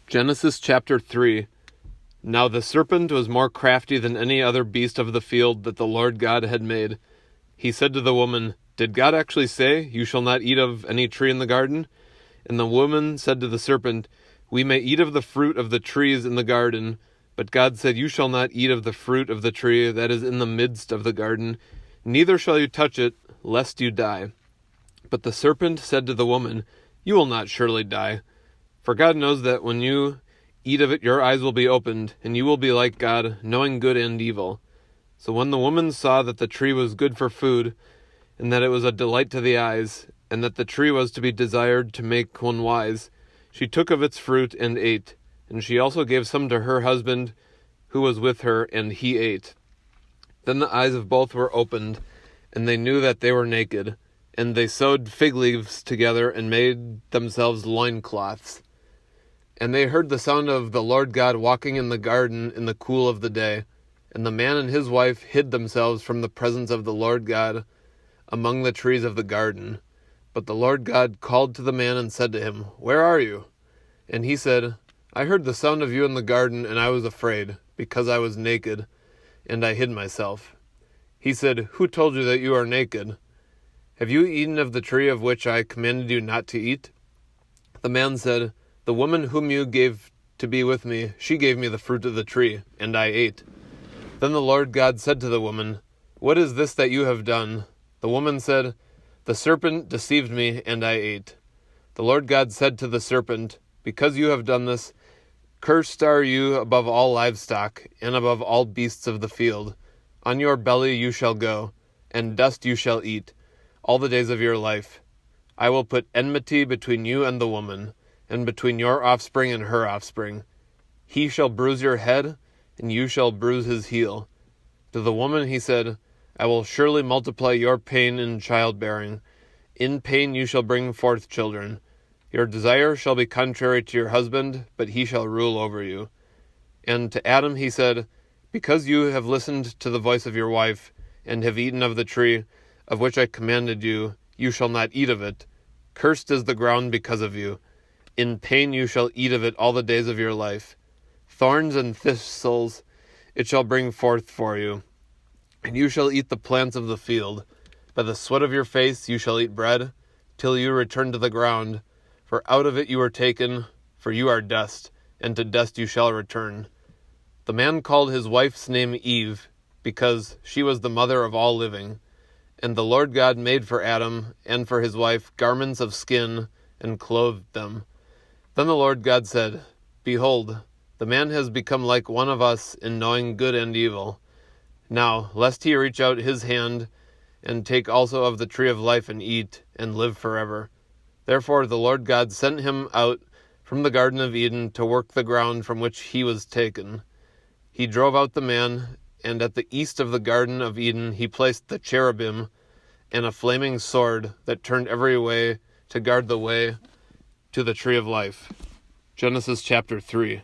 Genesis chapter 3. Now the serpent was more crafty than any other beast of the field that the Lord God had made. He said to the woman, "Did God actually say, 'You shall not eat of any tree in the garden'?" And the woman said to the serpent, "We may eat of the fruit of the trees in the garden, but God said, 'You shall not eat of the fruit of the tree that is in the midst of the garden, neither shall you touch it, lest you die.' But the serpent said to the woman, 'You will not surely die. For God knows that when you eat of it, your eyes will be opened, and you will be like God, knowing good and evil.' So when the woman saw that the tree was good for food, and that it was a delight to the eyes, and that the tree was to be desired to make one wise, she took of its fruit and ate. And she also gave some to her husband who was with her, and he ate. Then the eyes of both were opened, and they knew that they were naked. And they sewed fig leaves together and made themselves loincloths. And they heard the sound of the Lord God walking in the garden in the cool of the day. And the man and his wife hid themselves from the presence of the Lord God among the trees of the garden. But the Lord God called to the man and said to him, "Where are you?" And he said, "I heard the sound of you in the garden, and I was afraid, because I was naked, and I hid myself." He said, "Who told you that you are naked? Have you eaten of the tree of which I commanded you not to eat?" The man said, "The woman whom you gave to be with me, she gave me the fruit of the tree, and I ate." Then the Lord God said to the woman, "What is this that you have done?" The woman said, "The serpent deceived me, and I ate." The Lord God said to the serpent, "Because you have done this, cursed are you above all livestock, and above all beasts of the field. On your belly you shall go, and dust you shall eat all the days of your life. I will put enmity between you and the woman, and between your offspring and her offspring. He shall bruise your head, and you shall bruise his heel." To the woman he said, "I will surely multiply your pain in childbearing. In pain you shall bring forth children. Your desire shall be contrary to your husband, but he shall rule over you." And to Adam he said, "Because you have listened to the voice of your wife, and have eaten of the tree of which I commanded you, you shall not eat of it. Cursed is the ground because of you. In pain you shall eat of it all the days of your life. Thorns and thistles it shall bring forth for you, and you shall eat the plants of the field. By the sweat of your face you shall eat bread, till you return to the ground. For out of it you were taken, for you are dust, and to dust you shall return." The man called his wife's name Eve, because she was the mother of all living. And the Lord God made for Adam and for his wife garments of skin, and clothed them. Then the Lord God said, "Behold, the man has become like one of us in knowing good and evil. Now, lest he reach out his hand, and take also of the tree of life and eat, and live forever." Therefore the Lord God sent him out from the Garden of Eden to work the ground from which he was taken. He drove out the man, and at the east of the Garden of Eden he placed the cherubim and a flaming sword that turned every way to guard the way to the tree of life. Genesis chapter 3.